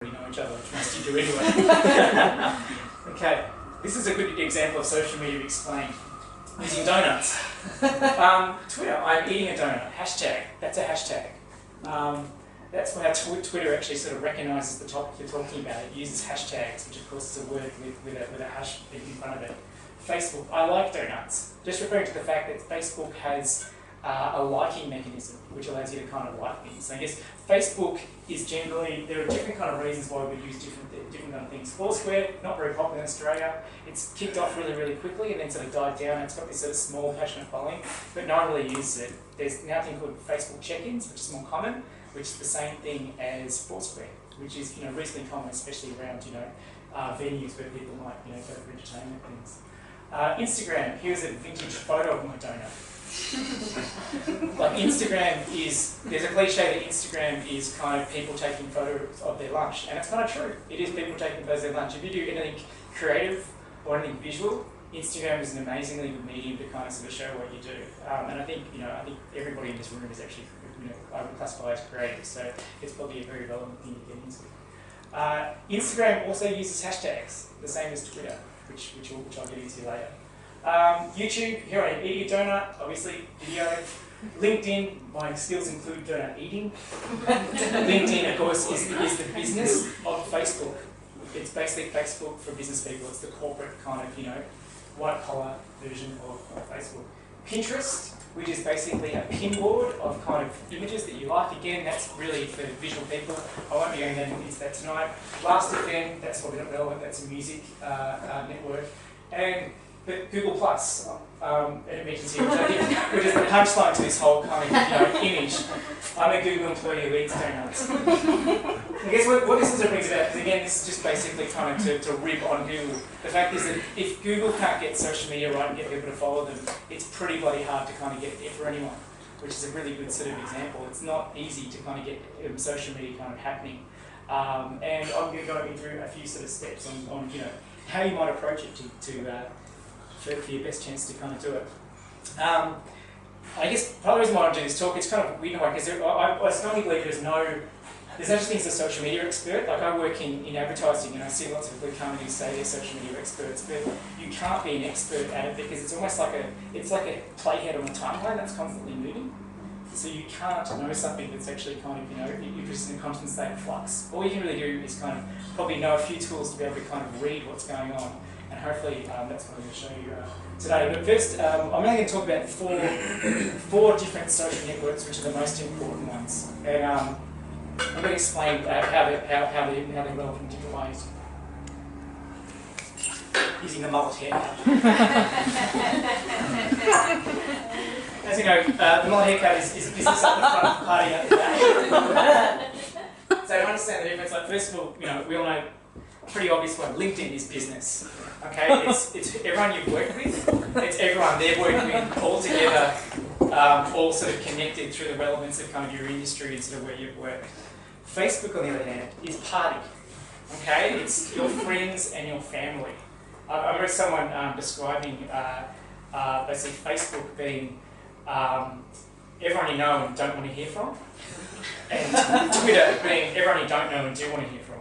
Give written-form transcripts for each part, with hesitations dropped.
know each other, which most you do anyway. Okay, this is a good example of social media explained using donuts. Twitter, I'm eating a donut, hashtag, that's a hashtag. That's how Twitter actually sort of recognises the topic you're talking about. It uses hashtags, which of course is a word with a hash in front of it. Facebook, I like donuts. Just referring to the fact that Facebook has a liking mechanism, which allows you to kind of like things. So I guess Facebook is generally, there are different kind of reasons why we use different kind of things. Foursquare, not very popular in Australia. It's kicked off really, really quickly and then sort of died down. It's got this sort of small, passionate following, but no one really uses it. There's now a thing called Facebook check-ins, which is more common, which is the same thing as Foursquare, which is reasonably common, especially around venues where people might go for entertainment things. Instagram, here's a vintage photo of my donut. Like Instagram is, there's a cliche that Instagram is kind of people taking photos of their lunch, and it's kind of true. It is people taking photos of their lunch. If you do anything creative or anything visual, Instagram is an amazingly good medium to kind of sort of show what you do. And I think everybody in this room is actually, I would classify as creative, so it's probably a very relevant thing to get into. Instagram also uses hashtags, the same as Twitter, which I'll get into later. YouTube, here I am eating a donut, obviously video. LinkedIn, my skills include donut eating. LinkedIn, of course, is the business of Facebook. It's basically Facebook for business people. It's the corporate kind of, white collar version of Facebook. Pinterest, which is basically a pinboard of kind of images that you like. Again, that's really for visual people. I won't be going into that tonight. Last.fm, that's probably not relevant, that's a music network. But Google Plus, it mentions here, which is the punchline to this whole kind of image. I'm a Google employee who eats donuts. I guess what this also brings about, because again, this is just basically kind of to rib on Google. The fact is that if Google can't get social media right and get people to follow them, it's pretty bloody hard to kind of get it for anyone, which is a really good sort of example. It's not easy to kind of get social media kind of happening. And I'm going to go through a few sort of steps on how you might approach it for your best chance to kind of do it. I guess part of the reason why I do this talk, it's kind of weird in a way, because I strongly believe there's no such thing as a social media expert. Like I work in advertising and I see lots of people come and say they're social media experts, but you can't be an expert at it because it's almost like a playhead on a timeline that's constantly moving. So you can't know something that's actually kind of, you're just in a constant state of flux. All you can really do is kind of probably know a few tools to be able to kind of read what's going on. And hopefully that's what I'm going to show you today. But first, I'm only going to talk about four different social networks, which are the most important ones. And I'm going to explain how they're relevant in different ways. Using the mullet haircut. As you know, the mullet haircut is a business at the front, party at the back. So to understand the difference, like first of all, we all know pretty obvious one, LinkedIn is business. Okay, it's everyone you've worked with, it's everyone they've worked with all together, all sort of connected through the relevance of kind of your industry and sort of where you've worked. Facebook, on the other hand, is party. Okay, it's your friends and your family. I read someone describing basically Facebook being everyone you know and don't want to hear from, and Twitter being everyone you don't know and do want to hear from.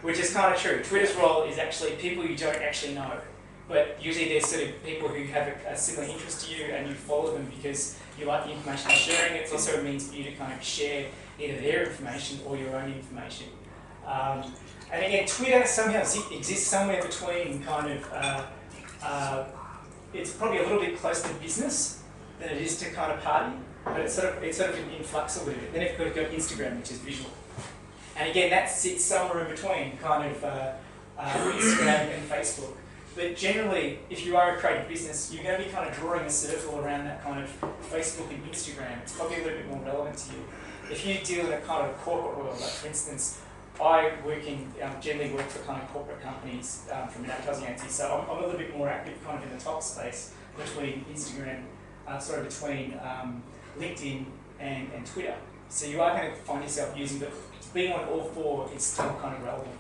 Which is kind of true. Twitter's role is actually people you don't actually know, but usually they're sort of people who have a similar interest to you and you follow them because you like the information they're sharing. It's also a means for you to kind of share either their information or your own information. And again, Twitter somehow exists somewhere between kind of, it's probably a little bit close to business than it is to kind of party, but it's sort of in flux a little bit. Then you've got Instagram, which is visual. And again, that sits somewhere in between kind of Instagram and Facebook. But generally, if you are a creative business, you're going to be kind of drawing a circle around that kind of Facebook and Instagram. It's probably a little bit more relevant to you. If you deal in a kind of corporate world, like for instance, I generally work for kind of corporate companies from an advertising agency, so I'm a little bit more active kind of in the top space between between LinkedIn and Twitter. So you are going to find yourself using, but being on all four is still kind of relevant.